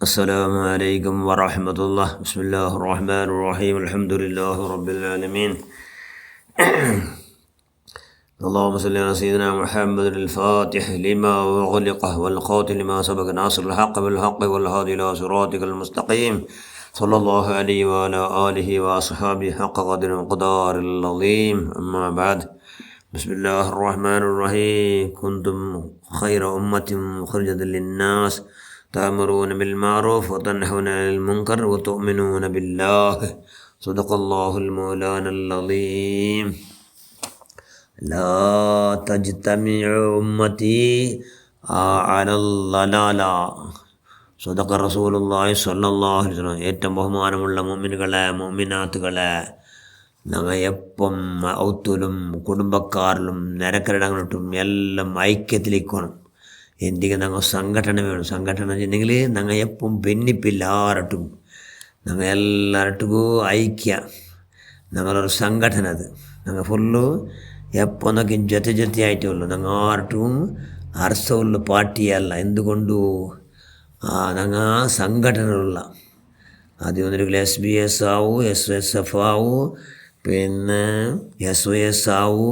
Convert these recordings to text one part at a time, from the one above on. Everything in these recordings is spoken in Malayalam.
السلام عليكم ورحمة الله. بسم الله الرحمن الرحيم. الحمد لله رب العالمين. اللهم صل على سيدنا محمد الفاتح لما أغلق والقاتل لما سبق ناصر الحق بالحق والهادي إلى صراطك المستقيم صلى الله عليه وعلى آله وأصحابه حق قدر وقدار العظيم. أما بعد، بسم الله الرحمن الرحيم. كنتم خير أمة أخرجت للناس تأمرون بالمعروف وتنهون عن المنكر وتؤمنون بالله. صدق الله المولانا العظيم. لا تجتمع أمتي على الضلالة. صدق رسول الله صلى الله عليه وسلم. ഏറ്റവും ബഹുമാനമുള്ള മുഅ്മിനുകളെ മുഅ്മിനാത്തുകളെ, ഞങ്ങൾ എപ്പം ഔത്തലും കുടുംബക്കാരിലും നിരക്കരടങ്ങളിട്ടും എല്ലാം ഐക്യത്തിലേക്കണം. എന്തിಗೆ ഞങ്ങൾ സംഘടന വേണം. സംഘടന വെച്ചിട്ടുണ്ടെങ്കിൽ ഞങ്ങൾ എപ്പം ഭിന്നിപ്പില്ല ആരട്ടും. ഞങ്ങൾ എല്ലാരട്ടുಗೂ ಐಕ್ಯ. ഞങ്ങളൊരു സംഘടന. അത് ഞങ്ങൾ ഫുള്ളു എപ്പോൾ നോക്കി ജೊತೆ ആയിട്ടേ ഉള്ളൂ. ഞങ്ങൾ ആരട്ടും അർസമുള്ള പാർട്ടിയല്ല. എന്തുകൊണ്ടു ഞങ്ങൾ സംഘടനയുള്ള ആദ്യം SBS ആവൂ, SSF ആവൂ, പിന്നെ SOS ആവൂ,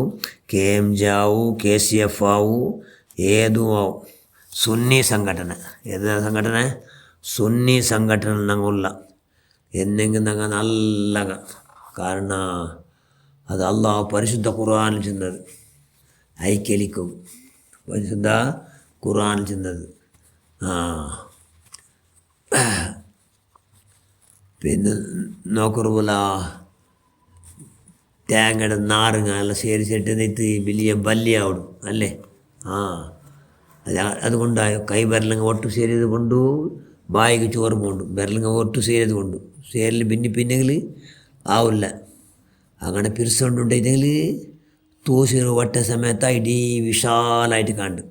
KMJ ആവൂ, KCF ആവൂ, ഏതും ആവും. സുന്നി സംഘടന. ഏത് സംഘടന? സുന്നി സംഘടന ഞങ്ങളുള്ള എന്നെങ്കിലും ഞങ്ങൾ നല്ല. കാരണം അത് അള്ളാഹു പരിശുദ്ധ ഖുർആനിൽ ചെന്നത് ഐക്യലിക്കും. പരിശുദ്ധ ഖുർആനിൽ ചെന്നത്. പിന്നെ നോക്കുറുപോലെ തേങ്ങയുടെ നാരങ്ങ എല്ലാം ചേരിച്ചിട്ട് നെയ്ത്ത് വലിയ ബല്യാവിടും അല്ലേ. അതുകൊണ്ടായോ കൈ ബെരലങ്ങ ഒട്ടു ಸೇರಿയത് കൊണ്ടു ബായിക്ക് ചോറ് പോണ്ടു. ബെരലങ്ങ ഒട്ടു ಸೇರಿയത് കൊണ്ടു ಸೇರൽ പിന്നെങ്കിൽ ആവില്ല. അങ്ങനെ പിരിച്ചുകൊണ്ടുണ്ടെങ്കിൽ തൂസിന് ഒറ്റ സമയത്ത് ഇടീ വിശാലമായിട്ട് കണ്ടു.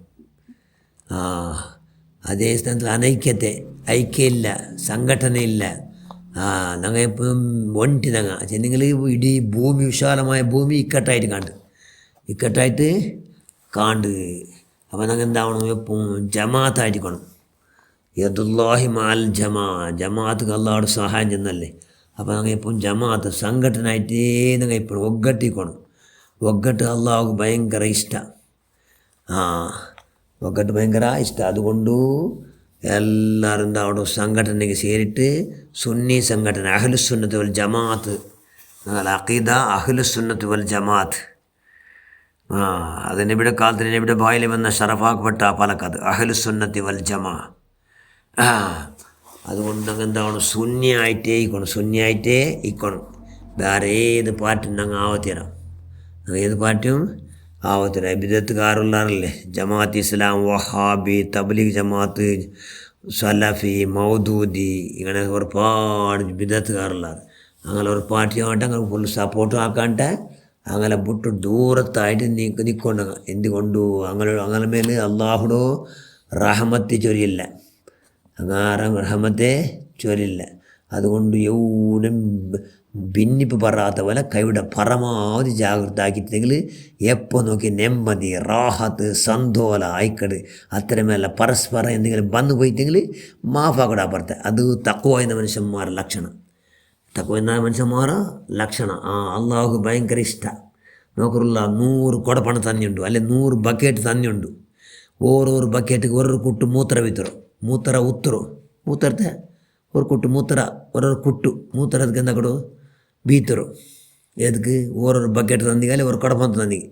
അതേ സ്ഥാനത്തിൽ അനൈക്യത്തെ ഐക്യമില്ല, സംഘടനയില്ല. ഞങ്ങൾ എപ്പോഴും ഒണ്ടി ഞങ്ങൾ ചെന്നെങ്കിൽ ഇടീ ഭൂമി വിശാലമായ ഭൂമി ഇക്കട്ടായിട്ട് കാണ്ട്. അപ്പോൾ ഞങ്ങൾ എന്താവണം? എപ്പോഴും ജമാഅത്തായിരിക്കണം. യദുല്ലാഹി മാൽ ജമാഅത്ത് അള്ളാഹുടെ സഹായം ചെന്നല്ലേ. അപ്പോൾ ഞങ്ങൾ എപ്പോഴും ജമാഅത്ത് സംഘടനയായിട്ടേ ഞങ്ങൾ എപ്പോഴും ഒగ్గട്ടിക്കണം. ഒగ్గട്ട് അള്ളാഹു ഭയങ്കര ഇഷ്ടം. ഒగ్గട്ട് ഭയങ്കര ഇഷ്ടം. അതുകൊണ്ട് എല്ലാവരും എന്താ അവിടെ സംഘടനയ്ക്ക് ചേരിട്ട് സുന്നി സംഘടന അഹ്ലുസുന്നത്ത് വൽ ജമാഅത്ത്. ഞങ്ങൾ അഖീദ അഹ്ലുസുന്നത്ത് വൽ ജമാഅത്ത്. അത് നബിയുടെ കാലത്തിന് നബിയുടെ ബായിൽ വന്ന ഷറഫാക്കപ്പെട്ട പലക്കത് അഹ്ലുസുന്നത്തി വൽ ജമാ. അതുകൊണ്ട് ഞങ്ങൾ എന്താണ്? സുന്നിയായിട്ടേ ഇക്കണം. വേറെ ഏത് പാർട്ടിയും ഞങ്ങൾ ആവത്തരാം. ഏത് പാർട്ടിയും ആവത്തരാം. ബിദഅത്തുകാരുള്ളവരല്ലേ. ജമാഅത്ത് ഇസ്ലാം, വഹാബി, തബ്ലീഗ് ജമാഅത്ത്, സലഫി, മൗദൂദി, ഇങ്ങനെ ഒരുപാട് ബിദഅത്തുകാരുള്ളവർ. അങ്ങനെ ഒരു പാർട്ടി ആകട്ടെ അങ്ങനെ ഫുൾ സപ്പോർട്ടും ആക്കാണ്ട് അങ്ങനെ വിട്ട് ദൂരത്തായിട്ട് നിൽക്കൊണ്ട്. എന്തുകൊണ്ടു? അങ്ങനെ മേലെ അള്ളാഹുടോ റഹമത്ത് ചൊരിയില്ല. റഹമത്തെ ചൊരിയില്ല. അതുകൊണ്ട് എവിടും ഭിന്നിപ്പ് പറയാത്ത പോലെ കൈയുടെ പരമാവധി ജാഗ്രത ആക്കിയിട്ടെങ്കിൽ എപ്പോൾ നോക്കി നെമ്മതി, റാഹത്ത്, സന്തോല ആയിക്കട്. അത്രമേല പരസ്പരം എന്തെങ്കിലും വന്നു പോയിട്ടെങ്കിൽ മാഫാക്കടാ പറത്തെ. അത് തഖ്വ എന്ന മനുഷ്യന്മാരുടെ ലക്ഷണം. തഖ്വ എന്ന മനുഷ്യന്മാരുടെ ലക്ഷണം. അള്ളാഹു ഭയങ്കര ഇഷ്ടം. നോക്കറുള്ള 100 കൊടപ്പണ തന്നെയുണ്ട്, അല്ലെ 100 ബക്കറ്റ് തന്നെയുണ്ട്. ഓരോരു ബക്കറ്റിಗೆ ഒരു കുಟ್ಟು ಮೂತ್ರ ಬಿತ್ತರು. ಮೂತ್ರ ಉತ್ತರು ಮೂತ್ರತೆ ഒരു കുಟ್ಟು ಮೂತ್ರ ഒരു കുಟ್ಟು ಮೂತ್ರದಕ್ಕೆ ಎಂದ ಕೊಡು ಬೀತರು. ಎದಕ್ಕೆ? ಓರೋರು ಬಕೆಟ್ ತಂದಿಗೆ ഒരു കൊടപ്പന തന്നിಗೆ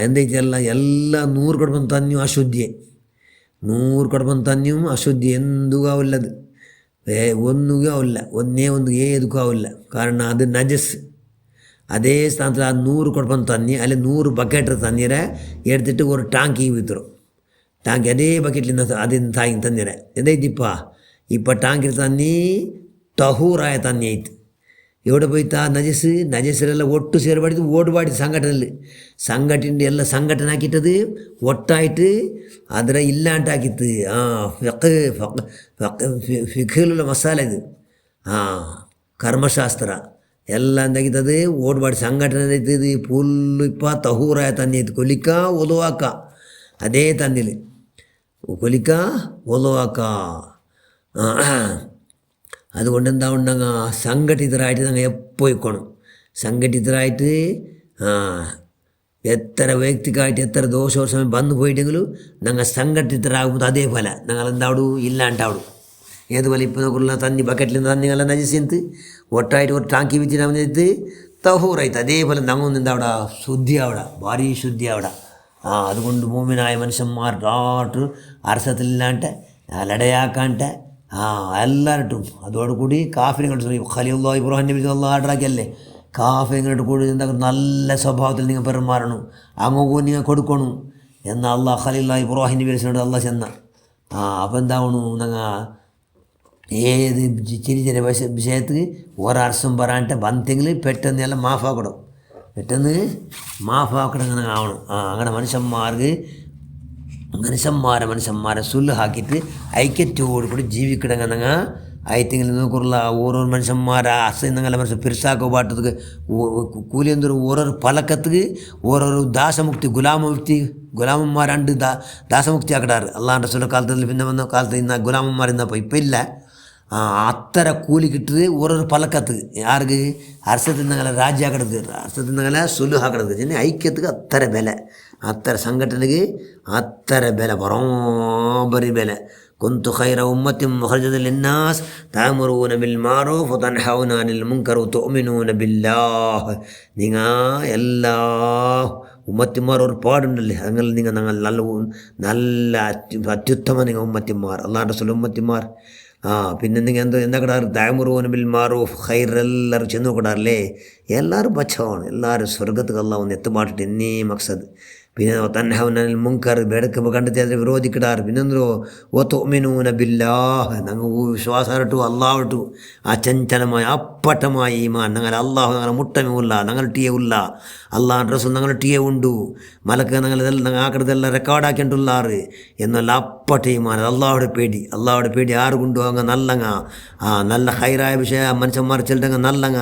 എന്തേച്ചല്ല എല്ലാ 100 കൊടപ്പന തന്നെയും അശുദ്ധിയെ. 100 കൊടപ്പന തന്നെയും അശുദ്ധി. എന്തും ആവില്ലത്. ഒന്നുകൂ ആവില്ല. ಒಂದು ഏതുക്കും ആവില്ല. കാരണം അത് നജസ്. അതേ സ്ഥാനത്തിൽ ആ 100 കൊടപ്പന തന്നി അല്ലെ 100 ബക്കറ്റ് തന്നിരെ എടുത്തിട്ട് ഒരു ടാങ്കി വിത്തರು. ടാങ്കി അതേ ബക്കറ്റിൽ അതിന് തന്നിരെ ഇപ്പം ടാങ്കിൽ തന്നി തഹൂറായ തന്നി ആയിട്ട് എവിടെ പോയിട്ട് ആ നജസിലെല്ലാം ഒട്ടു ಸೇರ್ಬಾಡಿದ್ದು ಓಡ್ಬಾಡಿದ್ದು സംഘടനയിൽ ಎಲ್ಲ ಸಂಘಟನೆ ಹಾಕಿಟ್ಟದು ಒಟ್ಟಾയിട്ട് ಅದರ ಇಲ್ಲಾಂಟಾಕಿತ್ತು. ಫಿഖിലുള്ള ಮಸಾಲೆ ಇದು. ಕರ್ಮಶಾಸ್ತ್ರ ಎಲ್ಲ ಎಂದಾಗಿತ್ತದು ಓಡ್ಬಾಡಿ ಸಂಘಟನೆ ಐತಿದು ಫುಲ್ಲು ತಹೂರಾಯ ತಂದಿ ಐತಿ. ಕೊಲಿಕ ಒಲುವಾಕ ಅದೇ ತಂದಿಲ್ಲ. ಕೊಲಿಕ ಒಲುವಾಕ അതുകൊണ്ട് എന്താവുണ്ടെങ്കിൽ സംഘടിതരായിട്ട് ഞങ്ങൾ എപ്പോയിക്കോണം സംഘടിതരായിട്ട് എത്ര വ്യക്തിക്കായിട്ട് എത്ര ദോഷവും സമയം വന്നു പോയിട്ടെങ്കിലും ഞങ്ങൾ സംഘടിതരാകുമ്പോൾ അതേപോലെ ഞങ്ങൾ എന്താവടു ഇല്ലാണ്ടാവടും ഏതുപോലെ ഇപ്പോൾ നോക്കുള്ള തന്നി ബക്കറ്റിൽ നിന്ന് തന്നിങ്ങളെ നജിസിന്ത് ഒട്ടായിട്ട് ഒരു ടാങ്കി വെച്ചിട്ട് തഹൂറായിട്ട് അതേപോലെ ഞങ്ങൾ എന്താവട ശുദ്ധി ആവട ഭാരി ശുദ്ധി ആവട അതുകൊണ്ട് മൂമിനായ മനുഷ്യന്മാർ ഡോട്ട് അർസത്തില്ലാണ്ട് ലടയാക്കാണ്ട് എല്ലാവരും അതോടുകൂടി കാഫിനെ ഖലീലുല്ലാ ഇബ്രാഹിം നബി ആടാക്കിയല്ലേ കാഫിങ്ങോട്ട് കൂടി എന്താ നല്ല സ്വഭാവത്തിൽ നിങ്ങൾ പെരുമാറണം അങ്ങോട്ട് നിങ്ങൾ കൊടുക്കണം എന്നാൽ അള്ളാഹ് ഖലീലുല്ലാ ഇബ്രാഹിം നബി അള്ളാഹ് ചെന്ന അപ്പം എന്താവണു ഞങ്ങൾ ഏത് ചെറിയ ചെറിയ വിഷയത്തിൽ ഒരർഷം പറയാണ്ട് വന്നെങ്കിൽ പെട്ടെന്ന് എല്ലാം മാഫാക്കണം പെട്ടെന്ന് മാഫാക്കണം അങ്ങനെ ആവണം അങ്ങനെ മനുഷ്യന്മാരെ സുല്ഹാക്കിയിട്ട് ഐക്യത്തോടു കൂടി ജീവിക്കണമെന്നങ്ങ ആയിത്തെങ്കിൽ നോക്കുള്ള ഓരോ മനുഷ്യന്മാരെ അസന്നങ്ങളെ മനുഷ്യൻ പെരുസാക്കോ പാട്ടத்துக்கு കൂലി എന്തൊരു ഓരോരു പലക്കத்துக்கு ഓരോരു ദാസമുക്തി ഗുലാമന്മാരുണ്ട് ദാസമുക്തി ആക്കിടാറ് അള്ളാൻ്റെ സുല കാലത്തിൽ പിന്നെ വന്ന കാലത്ത് ഇന്ന ഗുലാമന്മാരിന്നപ്പോൾ ഇപ്പം ഇല്ല അത്ര കൂലി കിട്ടുന്നത് ഓരോരു പലക്കത്ത് ആർക്ക് അർസത്തിന്നങ്ങളെ രാജ്യാക്കിടക്ക് അർസത്തിന്നങ്ങളെ സുലുഹാക്കിടക്ക് ചെന്നെ ഐക്യத்துக்கு അത്ര വില അത്ര സംഘടനക്ക് അത്ര വില ബറോബരി വില كنت خير أمة مخرجة للناس تأمرون بالمعروف وتنهون عن المنكر وتؤمنون بالله നിങ്ങൾ എല്ലാ ഉമ്മത്തിമാർ ഒരുപാടുണ്ടല്ലേ അങ്ങനെ ഞങ്ങൾ നല്ല അത്യുത്തമ നിങ്ങൾ ഉമ്മത്തിമാർ അള്ളാഹുവിൻ്റെ റസൂൽ ഉമ്മത്തിമാർ പിന്നെ നിങ്ങൾ എന്താ കിടാറ് തഅമുറൂന ബിൽ മഅറൂഫ് ഖൈർ എല്ലാവരും ചെന്ന് നോക്കിടാറില്ലേ എല്ലാവരും ബച്ചാണ് എല്ലാവരും സ്വർഗത്തുക്ക് അള്ളാഹ് ഒന്ന് എത്തുമാട്ടിട്ട് എന്നേ മക്സദ് പിന്നെ തൻഹൗനൽ മുൻകർ ബെടക്ക് കണ്ടെത്തി അതിനെ വിരോധിക്കിടാറ് പിന്നെന്തോ തുഅ്മിനൂന ബില്ലാഹ് ഞങ്ങൾ വിശ്വാസമായിട്ടു അള്ളാഹുട്ടു അചഞ്ചലമായ അപ്പട്ടമായ ഈമാൻ ഞങ്ങൾ അള്ളാഹു ഞങ്ങളെ മുട്ടമുല്ല ഞങ്ങൾ ടിയെ ഉല്ല അള്ളാഹ് റസൂൽ ഞങ്ങൾ ടിയെ ഉണ്ടു മലക്ക് ഞങ്ങളിതെല്ലാം ഞങ്ങൾ ആക്കടതെല്ലാം റെക്കോർഡാക്കിയിട്ടുള്ളാറ് എന്നല്ല അപ്പട്ട ഈമാൻ അള്ളാഹുടെ പേടി ആറ് കൊണ്ടു അങ്ങ് നല്ലങ്ങ നല്ല ഹൈറായ വിഷയ മനുഷ്യന്മാർ ചെല്ലങ്ങ് നല്ലങ്ങ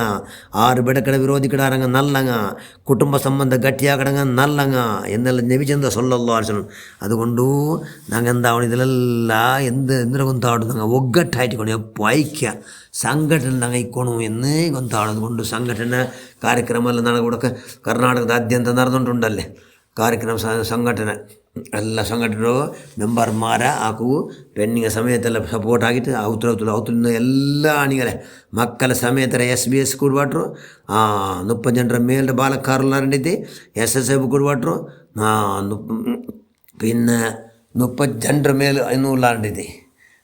ആറ് ബെടക്കട വിരോധിക്കിടാറങ്ങ് നല്ലങ്ങ കുടുംബ സംബന്ധം ഗട്ടിയാക്കടങ്ങ നല്ലങ്ങ എന്നെല്ലാം നബിചന്ത സല്ലല്ലാഹു അലൈഹി വസല്ലം അതുകൊണ്ടു ഞങ്ങൾ എന്താവണം ഇതിലെല്ലാം എന്തിനെ കൊണ്ടാടും ഞങ്ങൾ ഒగ్గട്ടായിട്ട് എപ്പോൾ ഐക്യ സംഘಟನೆ ഞങ്ങൾ ഇക്കോണു എന്ന് കൊണ്ടാടും അതുകൊണ്ട് സംഘಟನೆ ಕಾರ್ಯಕ್ರಮ ಎಲ್ಲ ನನಗೆ ಕೂಡ ಕರ್ನಾಟಕದಾದ್ಯಂತ ನಡೆದುಂಟುಂಟಲ್ಲೇ ಕಾರ್ಯಕ್ರಮ ಸಂಘಟನೆ ಎಲ್ಲ ಸಂಘಟನೆ ಮೆಂಬರ್ಮಾರ ಹಾಕು ಪೆಣ್ಣಿಗೆ ಸಮೇತ ಸಪೋರ್ಟ್ ಆಗಿತ್ತು ಅವತರಿಂದ ಎಲ್ಲ ಅಣಿಗಳೇ ಮಕ್ಕಳ ಸಮೇತ SBS ಕೊಡ್ಬಾಟ್ರು 30 ಜನರ ಮೇಲೆ ಬಾಲಕಾರಲ್ಲಂಡಿದ್ದೆ SSF ಕೊಡ್ಬಾಟ್ರು പിന്നെ 30 ಜನರ ಮೇಲೆ ಇನ್ನೂಲಾಂಡಿದೆ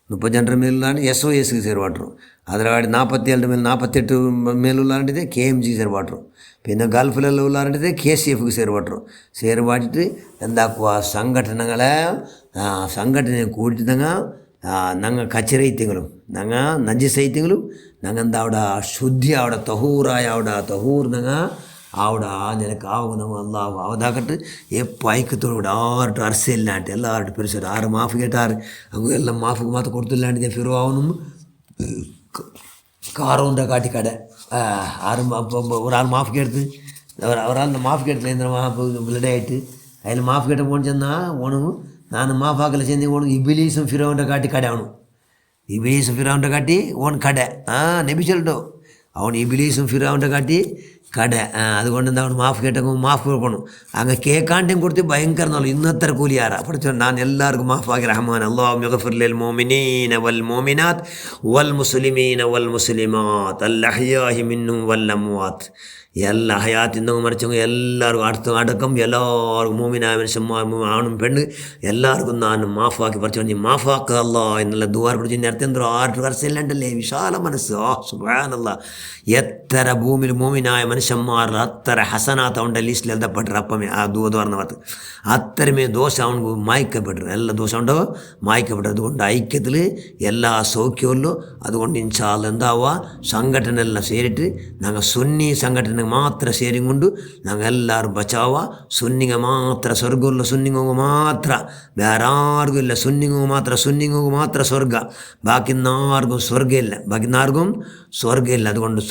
30 ಜನರ ಮೇಲುಲಾಂಡಿ SOSಗೆ ಸೇರ್ಬಾಟ್ರು ಅದರ 47 ಮೇಲುಲಾಂಡಿದೆ KMG ಸೇರ್ಬಾಟ್ರು പിന്നെ ഗൾഫിലെല്ലാം ഉള്ളാറിൻ്റെ KCFക്ക് ಸೇರ್ಬಾಟಿട്ട് എന്താക്കുക സംഘടനയെ കൂടിയിട്ട് ഞങ്ങൾ കച്ചറൈത്യങ്ങളും ഞങ്ങൾ നജിസൈത്യങ്ങളും ഞങ്ങൾ എന്താ അവിടെ ശുദ്ധി അവിടെ തഹൂറായ അവിടെ തഹൂർ ഞങ്ങൾ അവിടെ നിനക്ക് ആവുന്ന അള്ളാഹു അവതാക്കട്ട് എപ്പോൾ ഐക്യത്തോടുകൂടി ആരുടെ അർസയില്ലാണ്ട് എല്ലാവരുടെ പെരുസാറ് ആറ് മാഫ് കേട്ടാറ് അങ്ങ് എല്ലാം മാഫിക്ക് മാത്രം കൊടുത്തില്ലാണ്ട് ഞാൻ ഫിറുവാവനും കാറോൻ്റെ കാട്ടിക്കട ആറ് ഒരാൾ മാഫ് കേട്ട് ഒരാൾ മാഫ് കേട്ടില്ല എന്തിനാ മാഫ് ബ്ലഡായിട്ട് അതിൽ മാഫ് കേട്ട പോകണം ചെന്നാൽ ഓണു ನಾನು ಮಾಫಾಕಲ್ಲ ಚೆಂದಿ ಓಣು ಇಬಿಲೀಸು ಫಿರೋಂಡ ಕಾಟಿ ಕಡೆ ಅವನು ಇಬಿಲೀಸು ಫಿರೋಂಡ ಕಾಟಿ ಓನ್ ಕಡೆ ನೆಬಿಚಲ್ಟು ಅವನು ಇಬಿಲೀಸು ಫಿರೋಂಡ ಕಾಟಿ കട അതുകൊണ്ട് എന്താ മാഫ് കേട്ടെങ്കിൽ മാഫ് കൊടുക്കണം അങ്ങ് കേൾക്കാണ്ടും കൊടുത്ത് ഭയങ്കര ഇന്നത്തെ കൂലിയാറാ പഠിച്ചോ ഞാൻ എല്ലാവർക്കും മാഫാക്കി റഹ്മാൻ അല്ലാഹു യഗ്ഫിർ ലിൽ മുഅ്മിനീന വൽ മുഅ്മിനാത്ത് വൽ മുസ്ലിമീന വൽ മുസ്ലിമാത്ത് അൽ അഹ്യാഇ മിൻഹും വൽ അംവാത്ത് എല്ലാ ഹയാത്തിന്നങ്ങ് മറിച്ചവங்க എല്ലാവർക്കും അടക്കം എല്ലാവർക്കും മൂമിനായ മനുഷ്യന്മാർ ആണും പെണ്ണ് എല്ലാവർക്കും ഞാൻ മാഫാക്കി പറിച്ചു നീ മാഫാക്കുക അല്ലാ എന്നുള്ള ദുആ പിടിച്ച് നേരത്തെ എന്തോ 6 വർഷമില്ലാണ്ടല്ലേ വിശാല മനസ്സ് സുബ്ഹാനല്ലാ എത്ര ഭൂമിയിൽ മൂമിനായ മനുഷ്യന്മാർ അത്ര ഹസനാത്ത് അവൻ്റെ ലിസ്റ്റിൽ എഴുതപ്പെട്ടു അപ്പമേ ആ ദൂതുവാർന്ന വാർത്ത അത്രമേ ദോഷം അവനക്ക് മായ്ക്കപ്പെട്ടു എല്ലാ ദോഷം ഉണ്ടോ മായ്ക്കപ്പെട്ടു അതുകൊണ്ട് ഐക്യത്തിൽ എല്ലാ സൗഖ്യമുള്ളൂ അതുകൊണ്ട് ഇൻഷാ അല്ലാഹ് എന്താവുക സംഘടന എല്ലാം ചേരിട്ട് ഞങ്ങൾ സുന്നി സംഘടന ಮಾತ್ರ ಸೇರಿಕೊಂಡು ನಾವೆಲ್ಲರೂ ಬಚಾವ ಸುನ್ನಿಗೆ ಮಾತ್ರ ಸ್ವರ್ಗಲ್ಲ ಸುನ್ನಿಗೂ ಮಾತ್ರ ಬೇರಾರಿಗೂ ಇಲ್ಲ ಸುನ್ನಿಗೂ ಮಾತ್ರ ಸ್ವರ್ಗ ബാക്കിന്നാർക്കും സ്വർഗ്ഗമില്ല സ്വർഗ്ഗമില്ല അതുകൊണ്ട്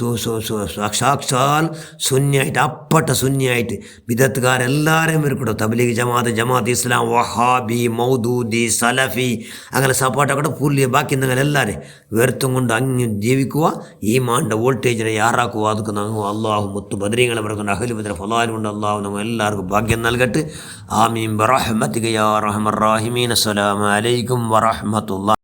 സാക്ഷാൽ സുന്നിയായിട്ട് അപ്പട്ട സുന്നിയായിട്ട് ബിദത്തുകാരെല്ലാവരെയും ഇരിക്കട്ടോ തബ്ലീഗ് ജമാഅത്ത് ഇസ്ലാം വഹാബി മൗദൂദി സലഫി അങ്ങനെ സപ്പോർട്ടൊക്കെ ഫുള്ളി ബാക്കി എല്ലാവരും വെറുത്തും കൊണ്ട് അങ്ങ് ജീവിക്കുക ഈ മാണ്ട വോൾട്ടേജിനെ യാറാക്കുക അതൊക്കെ നമ്മൾ അള്ളാഹു മുത്തു ബദരീങ്ങളെ പറക്കുന്ന അഹ്ലുബദർ ഫലാലും കൊണ്ട് അള്ളാഹു നമ്മൾ എല്ലാവർക്കും ഭാഗ്യം നൽകട്ടെ ആമീൻ ബറഹ്മതിക യാ അർഹമർ റഹീമീൻ അസ്സലാമു അലൈക്കും വറഹ്മത്തുള്ളാഹി